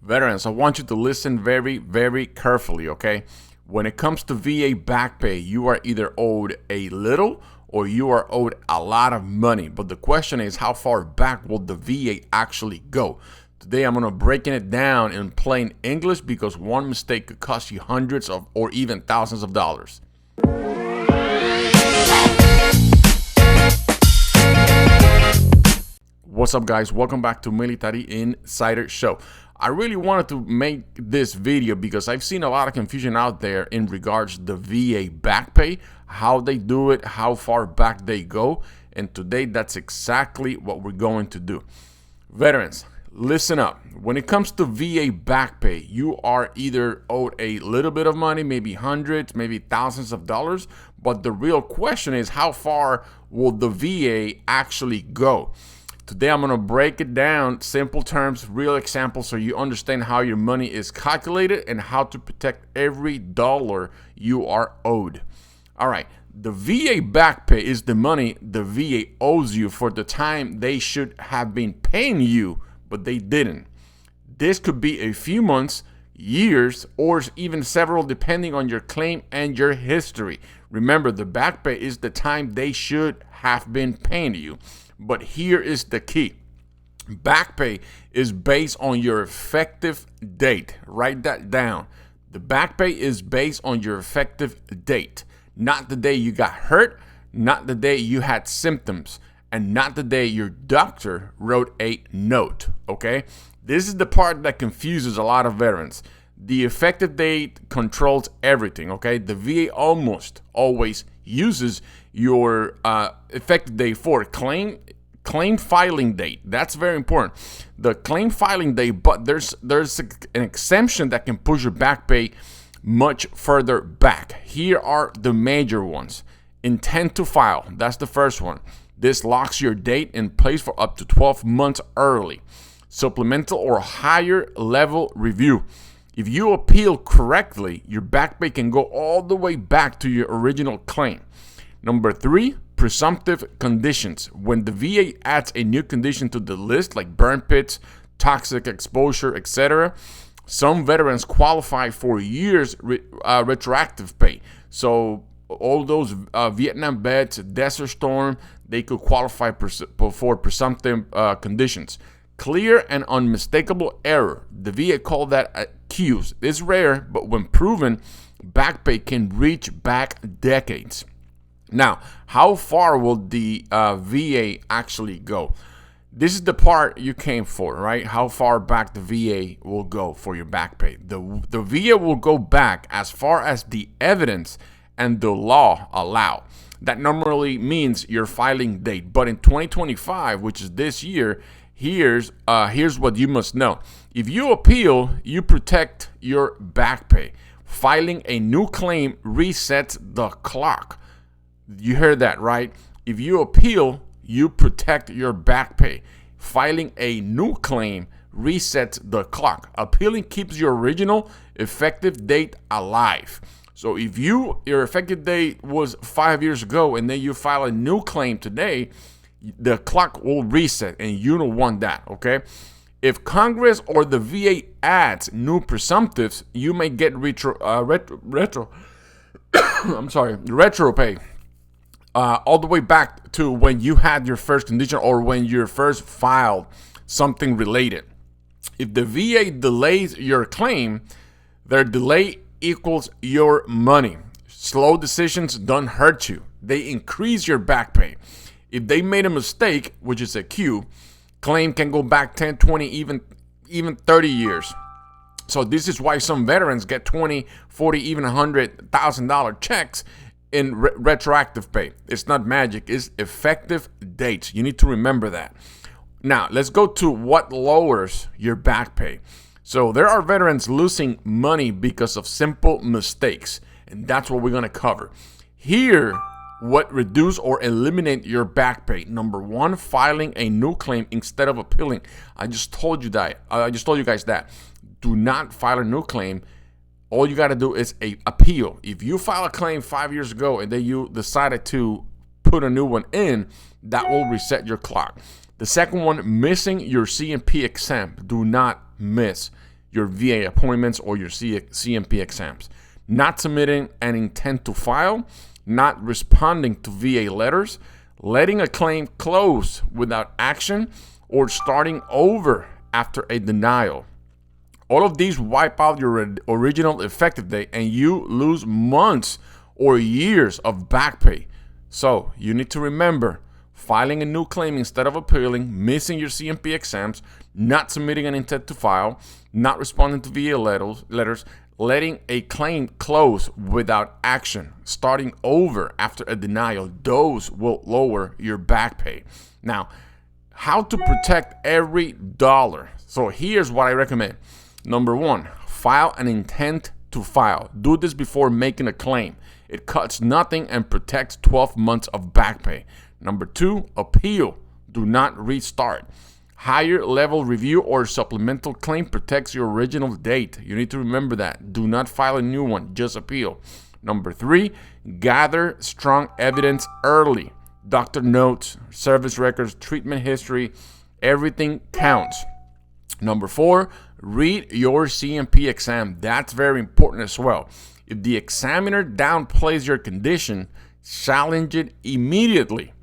Veterans, I want you to listen very, very carefully, okay? When it comes to VA back pay, you are either owed a little or you are owed a lot of money. But the question is, how far back will the VA actually go? Today, I'm going to breaking it down in plain English because one mistake could cost you hundreds of or even thousands of dollars. What's up, guys? Welcome back to Military Insider Show. I really wanted to make this video because I've seen a lot of confusion out there in regards to the VA back pay, how they do it, how far back they go, and today that's exactly what we're going to do. Veterans, listen up. When it comes to VA back pay, you are either owed a little bit of money, maybe hundreds, maybe thousands of dollars, but the real question is, how far will the VA actually go? Today, I'm going to break it down, simple terms, real examples, so you understand how your money is calculated and how to protect every dollar you are owed. All right, the VA back pay is the money the VA owes you for the time they should have been paying you, but they didn't. This could be a few months, years, or even several, depending on your claim and your history. Remember, the back pay is the time they should have been paying you. But here is the key. Back pay is based on your effective date. Write that down. The back pay is based on your effective date. Not the day you got hurt, not the day you had symptoms, and not the day your doctor wrote a note, okay? This is the part that confuses a lot of veterans. The effective date controls everything, okay? The VA almost always uses your effective date for claim filing date. That's very important. The claim filing date, but there's an exemption that can push your back pay much further back. Here are the major ones. Intent to file. That's the first one. This locks your date in place for up to 12 months early. Supplemental or higher level review. If you appeal correctly, your back pay can go all the way back to your original claim. Number 3, presumptive conditions. When the VA adds a new condition to the list, like burn pits, toxic exposure, etc., some veterans qualify for years retroactive pay. So all those Vietnam vets, Desert Storm, they could qualify for presumptive conditions. Clear and unmistakable error. The VA called that accused. It's rare, but when proven, back pay can reach back decades. Now, how far will the VA actually go? This is the part you came for, right? How far back the VA will go for your back pay. The VA will go back as far as the evidence and the law allow. That normally means your filing date. But in 2025, which is this year, here's what you must know. If you appeal, you protect your back pay. Filing a new claim resets the clock. You heard that, right? If you appeal, you protect your back pay. Filing a new claim resets the clock. Appealing keeps your original effective date alive. So if your effective date was 5 years ago and then you file a new claim today, the clock will reset, and you don't want that, okay? If Congress or the VA adds new presumptives, you may get retro pay. All the way back to when you had your first condition or when you first filed something related. If the VA delays your claim, their delay equals your money. Slow decisions don't hurt you. They increase your back pay. If they made a mistake, which is a Q, claim can go back 10, 20, even 30 years. So this is why some veterans get 20, 40, even $100,000 checks in retroactive pay. It's not magic, it's effective dates. You need to remember that. Now, let's go to what lowers your back pay. So there are veterans losing money because of simple mistakes, and that's what we're going to cover. Here, what reduce or eliminate your back pay. Number 1, filing a new claim instead of appealing. I just told you guys that. Do not file a new claim. All you got to do is appeal. If you file a claim 5 years ago and then you decided to put a new one in, that will reset your clock. The second one, missing your C&P exam. Do not miss your VA appointments or your CMP exams. Not submitting an intent to file, not responding to VA letters, letting a claim close without action, or starting over after a denial. All of these wipe out your original effective date and you lose months or years of back pay. So you need to remember, filing a new claim instead of appealing, missing your CMP exams, not submitting an intent to file, not responding to VA letters, letting a claim close without action, starting over after a denial, those will lower your back pay. Now, how to protect every dollar. So here's what I recommend. Number 1, file an intent to file. Do this before making a claim. It cuts nothing and protects 12 months of back pay. Number 2, appeal. Do not restart. Higher level review or supplemental claim protects your original date. You need to remember that. Do not file a new one, just appeal. Number 3, gather strong evidence early. Doctor notes, service records, treatment history, everything counts. Number 4, read your CMP exam. That's very important as well. If the examiner downplays your condition, challenge it immediately.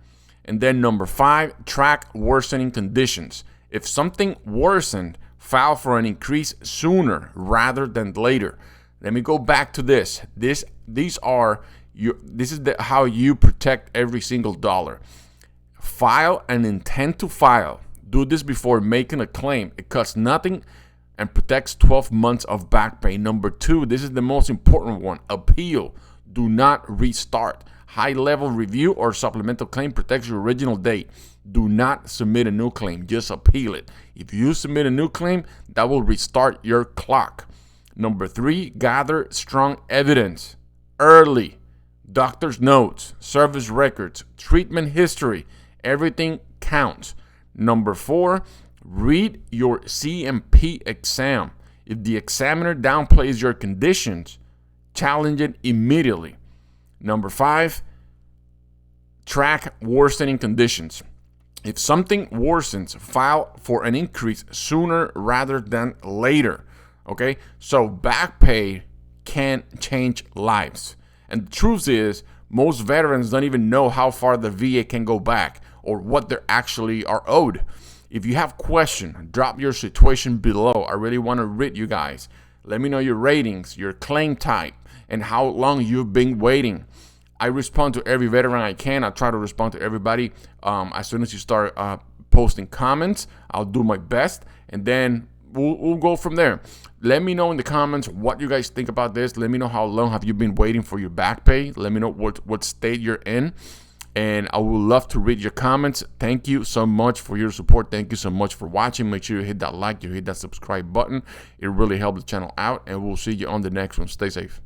And then number 5, track worsening conditions. If something worsened, file for an increase sooner rather than later. Let me go back to this. This is how you protect every single dollar. File an intent to file. Do this before making a claim. It costs nothing and protects 12 months of back pay. Number 2, this is the most important one. Appeal. Do not restart. High-level review or supplemental claim protects your original date. Do not submit a new claim. Just appeal it. If you submit a new claim, that will restart your clock. Number 3, gather strong evidence early. Doctor's notes, service records, treatment history, everything counts. Number 4, read your CMP exam. If the examiner downplays your conditions, challenge it immediately. Number 5, track worsening conditions. If something worsens, file for an increase sooner rather than later. Okay, so back pay can change lives. And the truth is, most veterans don't even know how far the VA can go back or what they actually are owed. If you have questions, drop your situation below. I really want to read you guys. Let me know your ratings, your claim type, and how long you've been waiting. I respond to every veteran I can. I try to respond to everybody. As soon as you start posting comments, I'll do my best, and then we'll go from there. Let me know in the comments what you guys think about this. Let me know how long have you been waiting for your back pay. Let me know what state you're in, and I would love to read your comments. Thank you so much for your support. Thank you so much for watching. Make sure you hit that like, you hit that subscribe button. It really helps the channel out, and we'll see you on the next one. Stay safe.